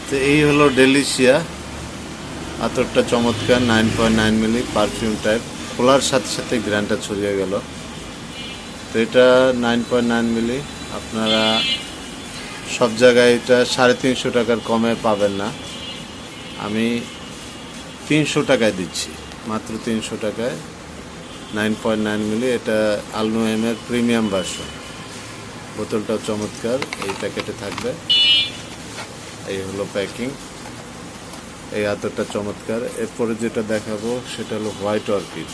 তো এই হলো ডেলিশিয়া আতরটা, চমৎকার 9.9 মিলি পারফিউম টাইপ, খোলার সাথে সাথে গ্রানটা ছড়িয়ে গেল। তো এটা 9.9 মিলি, আপনারা সব জায়গায় এটা 350 টাকার কমে পাবেন না। আমি 300 টাকায় দিচ্ছি, মাত্র 300 টাকায় 9.9 মিলি। এটা আলনুএমের প্রিমিয়াম ভার্সন। বোতলটাও চমৎকার, এই প্যাকেটে থাকবে। এই হলো প্যাকিং। এই আতরটা চমৎকার। এরপরে যেটা দেখাবো সেটা হলো হোয়াইট অর্কিড।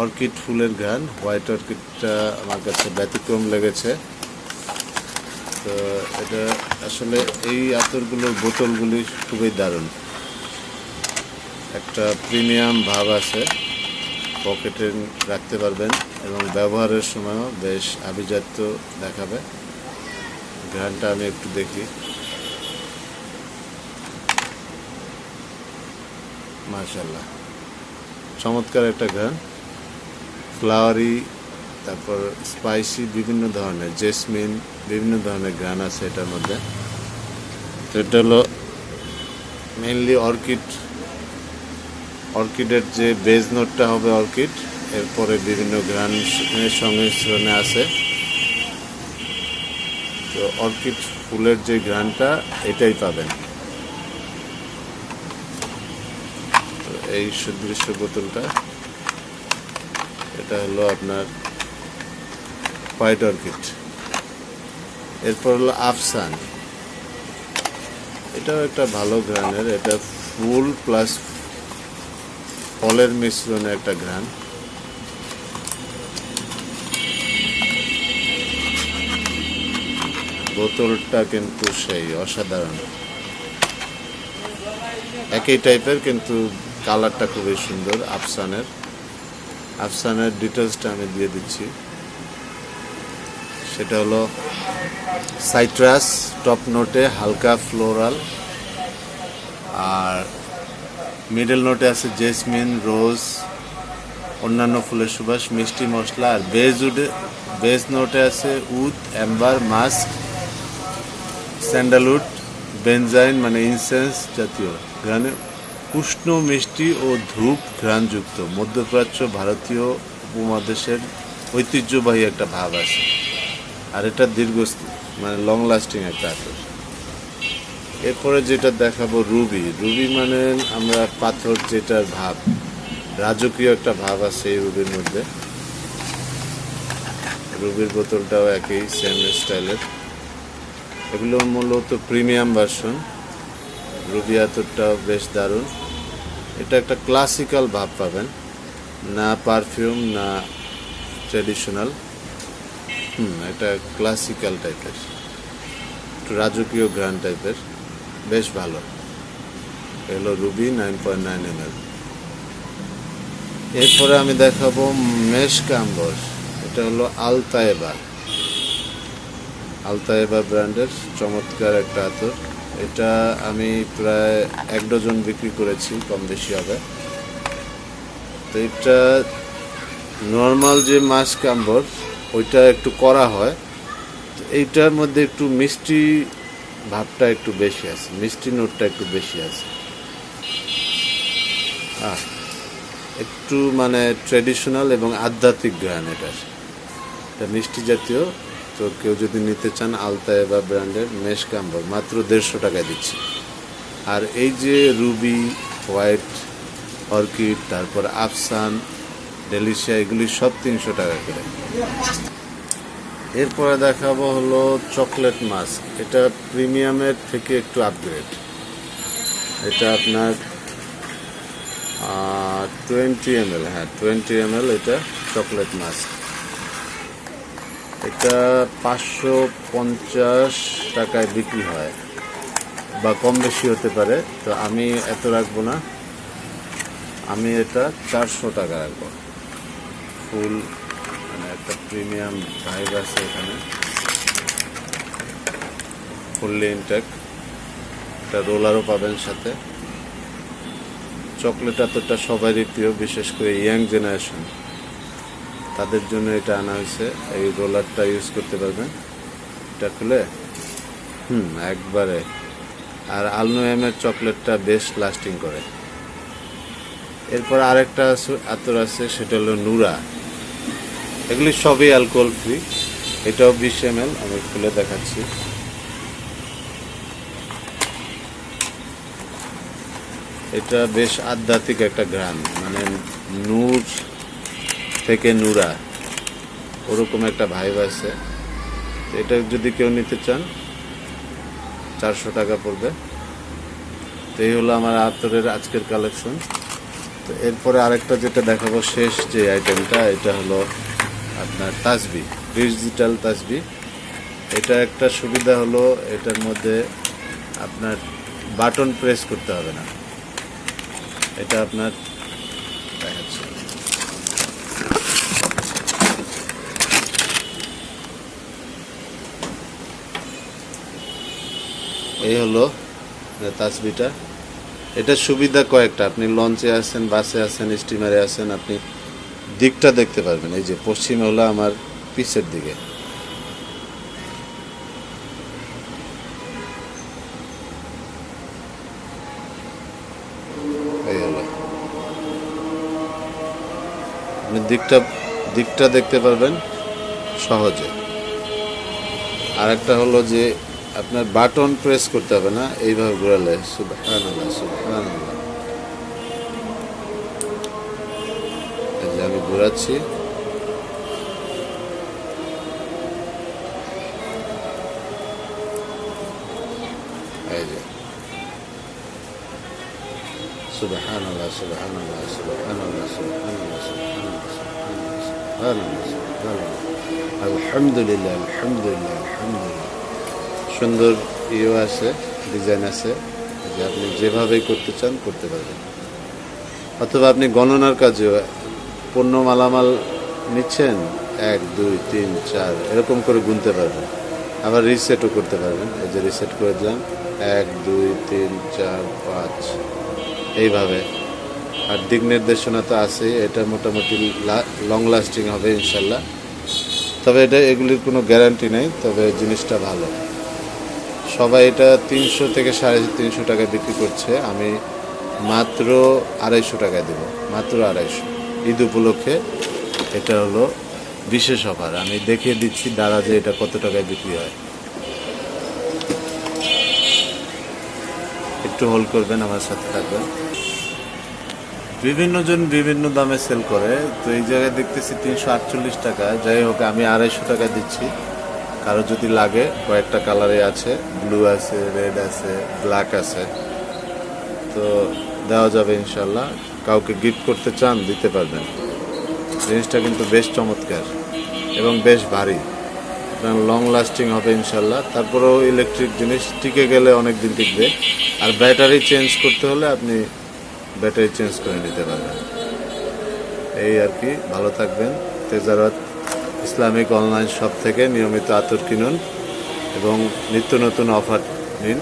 অর্কিড ফুলের ঘ্রাণ। হোয়াইট অর্কিডটা আমার কাছে ব্যতিক্রম লেগেছে। তো এটা আসলে এই আতরগুলোর বোতলগুলি খুবই দারুণ, একটা প্রিমিয়াম ভাব আছে, পকেটে রাখতে পারবেন এবং ব্যবহারের সময়ও বেশ আভিজাত্য দেখাবে। ঘ্রাণটা আমি একটু দেখি, মাশাআল্লাহ, চমৎকার একটা ঘ্রাণ। ফ্লাওয়ারি, তারপর স্পাইসি, বিভিন্ন ধরনের জেসমিন, বিভিন্ন ধরনের ঘ্রাণ আছে এটার মধ্যে। তো এটা হলো মেইনলি অর্কিডের যে বেজ নোটটা হবে অর্কিড, এরপরে বিভিন্ন ঘ্রাণের সংমিশ্রণে আছে। তো অর্কিড ফুলের যে ঘ্রাণটা এটাই পাবেন। তো এই সুদৃশ্য বোতলটা, এটা হলো আপনার হোয়াইট অর্কিড। এরপর হলো আফসান, এটাও একটা ভালো ঘ্রাণের। এটা ফুল প্লাস ফলের মিশ্রণে একটা ঘ্রাণ। বোতলটা কিন্তু সেই অসাধারণ, একই টাইপের কিন্তু কালারটা খুবই সুন্দর। আফসানের ডিটেলসটা আমি দিয়ে দিচ্ছি। সেটা হলো সাইট্রাস, টপ নোটে হালকা ফ্লোরাল, আর মিডল নোটে আছে জেসমিন, রোজ, অন্যান্য ফুলের সুবাস, মিষ্টি মশলা। আর বেজ নোটে আছে উড, অ্যাম্বার, মাস্ক, স্যান্ডালউড, বেনজাইন মানে ইনসেন্স জাতীয় ঘ্রাণে উষ্ণ, মিষ্টি ও ধূপ ঘ্রাণযুক্ত মধ্যপ্রাচ্য ভারতীয় উপমহাদেশের ঐতিহ্যবাহী একটা ভাব আছে। আর এটা মানে লং লাস্টিং একটা আতর। এরপরে যেটা দেখাবো রুবি। মানে আমরা পাথর, যেটার ভাব রাজকীয় একটা ভাব আছে এই রুবির মধ্যে। রুবির বোতলটাও একই সেম স্টাইলের। এগুলো মূলত প্রিমিয়াম ভার্সন। রুবি আতরটাও বেশ দারুণ। এটা একটা ক্লাসিক্যাল ভাব পাবেন, না পারফিউম না ট্র্যাডিশনাল। এটা ক্লাসিক্যাল টাইপের, একটু রাজকীয় ঘ্রাণ টাইপের, বেশ ভালো। এগুলো রুবি 9.9 ml। এরপরে আমি দেখাবো মেশক আম্বর। এটা হলো আলতায়েবা ব্র্যান্ডের চমৎকার একটা আতর। এটা আমি প্রায় 1 ডজন বিক্রি করেছি, কম বেশি হবে। তো এটা নর্মাল যে মাস্ক আম্বর ওইটা একটু করা হয়, তো এইটার মধ্যে একটু মিষ্টি ভাবটা একটু বেশি আছে, মিষ্টি নোটটা একটু বেশি আছে। একটু মানে ট্র্যাডিশনাল এবং আধ্যাত্মিক ঘ্রাণ এটা মিষ্টি জাতীয়। তো কেউ যদি নিতে চান আলতায়েবা ব্র্যান্ডের মেশক আম্বর মাত্র 150 টাকায় দিচ্ছি। আর এই যে রুবি, হোয়াইট অর্কিড, তারপর আফসান, ডেলিশিয়া, এগুলি সব 300 টাকা করে। এরপরে দেখাবো হলো চকলেট মাস্ক। এটা প্রিমিয়ামের থেকে একটু আপগ্রেড। এটা আপনার 20 ml, 20 ml এটা চকলেট মাস্ক। এটা 550 টাকায় বিক্রি হয়, বা কম বেশি হতে পারে। তো আমি এত রাখবো না, আমি এটা 400 টাকা রাখবো। ফুল মানে একটা প্রিমিয়াম ভাইব আছে এখানে, ফুললি ইনটেক। একটা রোলারও পাবেন সাথে। চকলেট আতরটা সবারই প্রিয়, বিশেষ করে ইয়াং জেনারেশন, তাদের জন্য এটা আনা হয়েছে। এই রোলারটা ইউজ করতে পারবেন। এটা খুলে একবারে আর আলনোয়ামের চকলেটটা বেশ লাস্টিং করে। এরপর আরেকটা আতর আছে, সেটা হলো নুরা। এগুলি সবই অ্যালকোহল ফ্রি। এটাও 20 ml, আমি খুলে দেখাচ্ছি। এটা বেশ আধ্যাত্মিক একটা ঘ্রাণ, মানে নূর থেকে নুরা, ওরকম একটা ভাইব আছে। এটা যদি কেউ নিতে চান 400 টাকা পড়বে। তো এই হলো আমার আতরের আজকের কালেকশন। তো এরপরে আরেকটা যেটা দেখাবো, শেষ যে আইটেমটা, এটা হলো আপনার তাসবি, ডিজিটাল তাসবি। এটা একটা সুবিধা হলো, এটার মধ্যে আপনার বাটন প্রেস করতে হবে না। এটা আপনার দেখাচ্ছি, এই হলো তাসবিটা। এটা সুবিধা কয়েকটা, আপনি লঞ্চে আছেন, বাসে আছেন, স্টিমারে আছেন, আপনি দিকটা দেখতে পারবেন। এই যে পশ্চিমে হলো আমার পিছের দিকে, এই হলো আপনি দিকটা দেখতে পারবেন সহজে। আর একটা হলো যে আপনার বাটন প্রেস করতে হবে না, এইভাবে ঘোরালে সুবহানাল্লাহ সুবহানাল্লাহ। এই যে আমি ঘোরাচ্ছি, এই যে সুবহানাল্লাহ সুবহানাল্লাহ সুবহানাল্লাহ সুবহানাল্লাহ সুবহানাল্লাহ সুবহানাল্লাহ সুবহানাল্লাহ, আলহামদুলিল্লাহ আলহামদুলিল্লাহ আলহামদুলিল্লাহ। সুন্দর ইয়ে আছে, ডিজাইন আছে, যে আপনি যেভাবেই করতে চান করতে পারবেন। অথবা আপনি গণনার কাজেও পণ্য মালামাল নিচ্ছেন, 1 2 3 4 এরকম করে গুনতে পারবেন। আবার রিসেটও করতে পারবেন। এই যে রিসেট করে দিলাম, 1 2 3 4 5 এইভাবে। আর দিক নির্দেশনা তো আছে, এটা মোটামুটি লং লাস্টিং হবে ইনশাল্লাহ। তবে এগুলির কোনো গ্যারান্টি নেই, তবে জিনিসটা ভালো। সবাই এটা 300 থেকে 350 টাকায় বিক্রি করছে, আমি মাত্র 250 টাকায় দেবো, মাত্র 250। ঈদ উপলক্ষে এটা হলো বিশেষ অফার। আমি দেখিয়ে দিচ্ছি দাঁড়া এটা কত টাকায় বিক্রি হয়। একটু হোল্ড করবেন, আমার সাথে থাকবেন। বিভিন্ন জন বিভিন্ন দামে সেল করে, তো এই জায়গায় দেখতেছি 348 টাকা। যাই হোক, আমি 250 টাকা দিচ্ছি। কারো যদি লাগে, কয়েকটা কালারে আছে, ব্লু আছে, রেড আছে, ব্ল্যাক আছে, তো দেওয়া যাবে ইনশাল্লাহ। কাউকে গিফট করতে চান দিতে পারবেন। জিনিসটা কিন্তু বেশ চমৎকার এবং বেশ ভারী, আপনার লং লাস্টিং হবে ইনশাল্লাহ। তারপরেও ইলেকট্রিক জিনিস টিকে গেলে অনেক দিন টিকবে। আর ব্যাটারি চেঞ্জ করতে হলে আপনি ব্যাটারি চেঞ্জ করে নিতে পারবেন। এই আর কি, ভালো থাকবেন। তেজারত ইসলামিক অনলাইন শপ থেকে নিয়মিত আতর কিনুন এবং নিত্য নতুন অফার নিন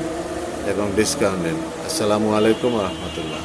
এবং ডিসকাউন্ট নিন। আসসালামু আলাইকুম রহমতুল্লাহ।